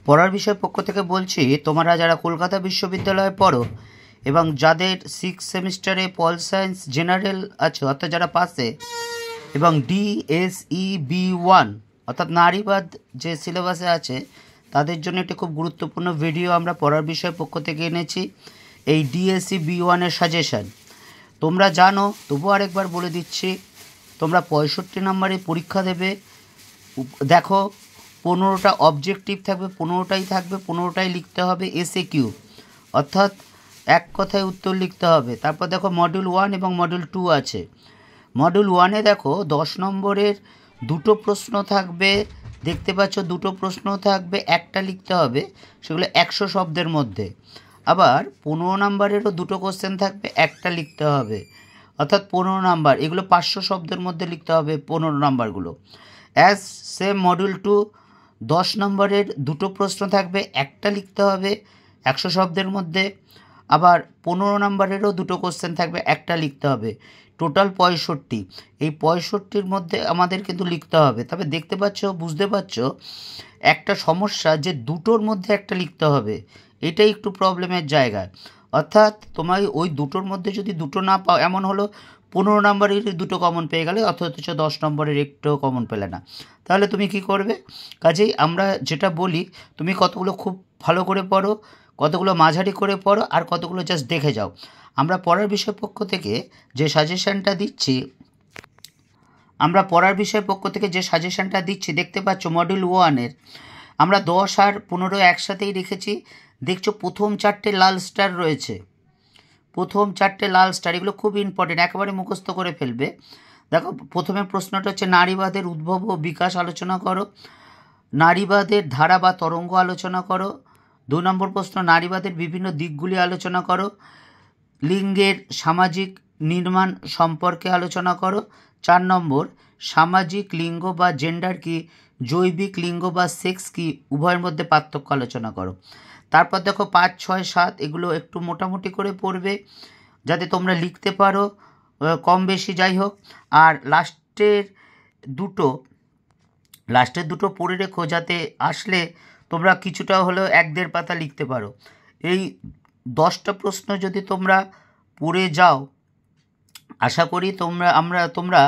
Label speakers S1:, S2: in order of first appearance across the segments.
S1: পড়ার বিষয় পক্ষ থেকে বলছি, তোমরা যারা কলকাতা বিশ্ববিদ্যালয়ে পড়ো এবং যাদের 6 সেমিস্টারে পল সায়েন্স জেনারেল আছে অর্থাৎ যারা পাসে, এবং DSE-B1 অর্থাৎ নারীবাদ যে সিলেবাসে আছে, তাদের জন্য একটি খুব গুরুত্বপূর্ণ ভিডিও আমরা পড়ার বিষয় পক্ষ থেকে এনেছি। এই DSE-B1 সাজেশান তোমরা জানো, তবু আরেকবার বলে দিচ্ছি। তোমরা 65 নম্বরে পরীক্ষা দেবে। দেখো, 15টা অবজেক্টিভ থাকবে, 15টাই থাকবে, 15টাই লিখতে হবে SAQ, অর্থাৎ এক কথায় উত্তর লিখতে হবে। তারপর দেখো মডিউল 1 এবং মডিউল 2 আছে। মডিউল 1-এ দেখো 10 নম্বরের দুটো প্রশ্ন থাকবে, দেখতে পাচ্ছ দুটো প্রশ্ন থাকবে, একটা লিখতে হবে, সেগুলো 100 শব্দের মধ্যে। আবার 15 নম্বরেরও দুটো কোশ্চেন থাকবে, একটা লিখতে হবে, অর্থাৎ 15 নাম্বার, এগুলো 500 শব্দের মধ্যে লিখতে হবে 15 নাম্বারগুলো। অ্যাজ সেম মডিউল 2, 10 নম্বরের দুটো প্রশ্ন থাকবে, একটা লিখতে হবে 100 শব্দের মধ্যে। আবার 15 নম্বরেরও দুটো কোশ্চেন থাকবে, একটা লিখতে হবে। টোটাল 65। এই 65-র মধ্যে আমাদের কিন্তু লিখতে হবে। তবে দেখতে পাচ্ছ, বুঝতে পারছো একটা সমস্যা, যে দুটোর মধ্যে একটা লিখতে হবে, এটাই একটু প্রবলেমের জায়গা। অর্থাৎ তোমায় ওই দুটোর মধ্যে যদি দুটো না পাও, এমন হলো 15 নম্বরের দুটো কমন পেয়ে গেলে, অথচ 10 নম্বরের একটু কমন পেলে না, তাহলে তুমি কি করবে? কাজেই আমরা যেটা বলি, তুমি কতগুলো খুব ভালো করে পড়ো, কতগুলো মাঝারি করে পড়ো, আর কতগুলো জাস্ট দেখে যাও। আমরা পড়ার বিষয় পক্ষ থেকে যে সাজেশানটা দিচ্ছি, দেখতে পাচ্ছ মডিউল 1-এর আমরা 10 আর 15 একসাথেই রেখেছি। দেখছো প্রথম 4টে লাল স্টার রয়েছে, প্রথম 4টে লাল স্টার, এগুলো খুব ইম্পর্টেন্ট, একেবারে মুখস্থ করে ফেলবে। দেখো, প্রথমে প্রশ্নটা হচ্ছে নারীবাদের উদ্ভব ও বিকাশ আলোচনা করো, নারীবাদের ধারা বা তরঙ্গ আলোচনা করো। 2 নম্বর প্রশ্ন, নারীবাদের বিভিন্ন দিকগুলি আলোচনা করো, লিঙ্গের সামাজিক নির্মাণ সম্পর্কে আলোচনা করো। 4 নম্বর, সামাজিক লিঙ্গ বা জেন্ডার কি, জৈবিক লিঙ্গ বা সেক্স কি, উভয়ের মধ্যে পার্থক্য আলোচনা করো। তারপর দেখো 5, 6, 7 এগুলো একটু মোটামুটি করে পড়বে, যাতে তোমরা লিখতে পারো, কম বেশি যাই হোক। আর লাস্টের দুটো পড়ে রেখো, যাতে আসলে তোমরা কিছুটা হলেও 1-1.5 পাতা লিখতে পারো। এই 10টা প্রশ্ন যদি তোমরা পড়ে যাও, আশা করি তোমরা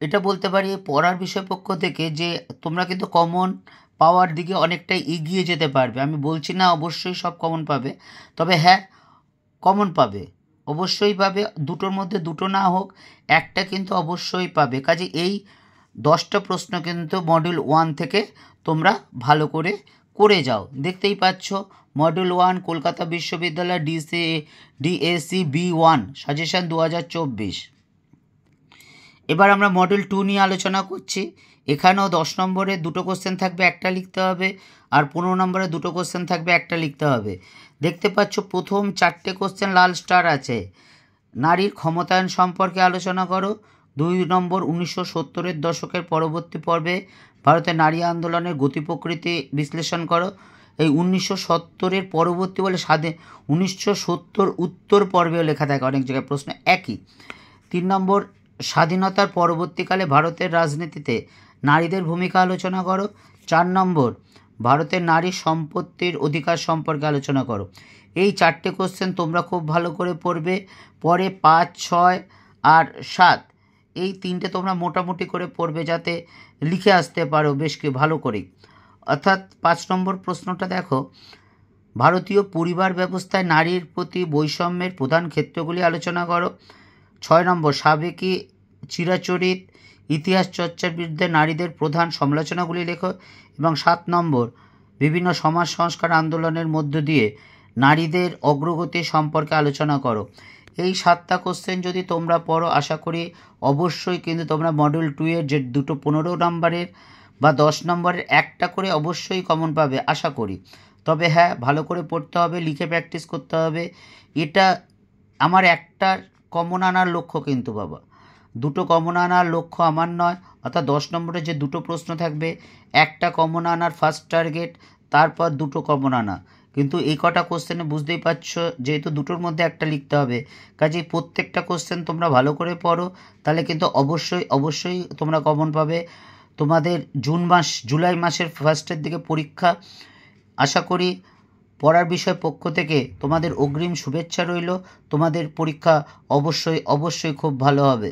S1: এটা বলতে পারি পড়ার বিষয় পক্ষ থেকে, যে তোমরা কিন্তু কমন পাওয়ার দিকে অনেকটাই এগিয়ে যেতে পারবে। আমি বলছি না অবশ্যই সব কমন পাবে, তবে হ্যাঁ, কমন পাবে, অবশ্যই পাবে। দুটোর মধ্যে দুটো না হোক, একটা কিন্তু অবশ্যই পাবে। কাজে এই 10টা প্রশ্ন কিন্তু মডিউল 1 থেকে তোমরা ভালো করে যাও। দেখতেই পাচ্ছ, মডিউল 1 কলকাতা বিশ্ববিদ্যালয় DSE-B1 সাজেশান 2024। এবার আমরা মডিউল 2 নিয়ে আলোচনা করছি। এখানেও 10 নম্বরের দুটো কোশ্চেন থাকবে, একটা লিখতে হবে, আর 15 নম্বরের দুটো কোশ্চেন থাকবে, একটা লিখতে হবে। দেখতে পাচ্ছ প্রথম 4টে কোশ্চেন লাল স্টার আছে। নারীর ক্ষমতায়ন সম্পর্কে আলোচনা করো। 2 নম্বর, 1970-এর দশকের পরবর্তী পর্বে ভারতের নারী আন্দোলনের গতি প্রকৃতি বিশ্লেষণ করো। এই 1970-এর পরবর্তী বলে 1970 উত্তর পর্বেও লেখা থাকে অনেক জায়গায়, প্রশ্ন একই। 3 নম্বর, স্বাধীনতার পরবর্তীকালে ভারতের রাজনীতিতে নারীদের ভূমিকা আলোচনা করো। 4 নম্বর, ভারতের নারী সম্পত্তির অধিকার সম্পর্কে আলোচনা করো। এই 4টে কোশ্চেন তোমরা খুব ভালো করে পড়বে। পরে 5, 6 আর 7 এই 3টে তোমরা মোটামুটি করে পড়বে, যাতে লিখে আসতে পারো বেশ ভালো করেই। অর্থাৎ 5 নম্বর প্রশ্নটা দেখো, ভারতীয় পরিবার ব্যবস্থায় নারীর প্রতি বৈষম্যের প্রধান ক্ষেত্রগুলি আলোচনা করো। 6 নম্বর, সাবেকি চিরাচরিত ইতিহাস চর্চার বিরুদ্ধে নারীদের প্রধান সমালোচনাগুলি লেখো। এবং 7 নম্বর, বিভিন্ন সমাজ সংস্কার আন্দোলনের মধ্য দিয়ে নারীদের অগ্রগতি সম্পর্কে আলোচনা করো। এই 7টা কোশ্চেন যদি তোমরা পড়ো, আশা করি অবশ্যই কিন্তু তোমরা মডিউল 2-এর যে দুটো 15 নম্বরের বা 10 নম্বরের একটা করে অবশ্যই কমন পাবে, আশা করি। তবে হ্যাঁ, ভালো করে পড়তে হবে, লিখে প্র্যাকটিস করতে হবে। এটা আমার একটা কমন আনার লক্ষ্য কিন্তু বাবা, দুটো কমন আনার লক্ষ্য আমার নয়। অর্থাৎ 10 নম্বরে যে দুটো প্রশ্ন থাকবে, একটা কমন আনার ফার্স্ট টার্গেট, তারপর দুটো কমন আনা। কিন্তু এই কটা কোশ্চেনে বুঝতেই পারছো, যেহেতু দুটোর মধ্যে একটা লিখতে হবে, কাজেই প্রত্যেকটা কোশ্চেন তোমরা ভালো করে পড়ো, তাহলে কিন্তু অবশ্যই তোমরা কমন পাবে। তোমাদের জুলাই মাসের ফার্স্টের দিকে পরীক্ষা, আশা করি পড়ার বিষয় পক্ষ থেকে তোমাদের অগ্রিম শুভেচ্ছা রইল। তোমাদের পরীক্ষা অবশ্যই খুব ভালো হবে।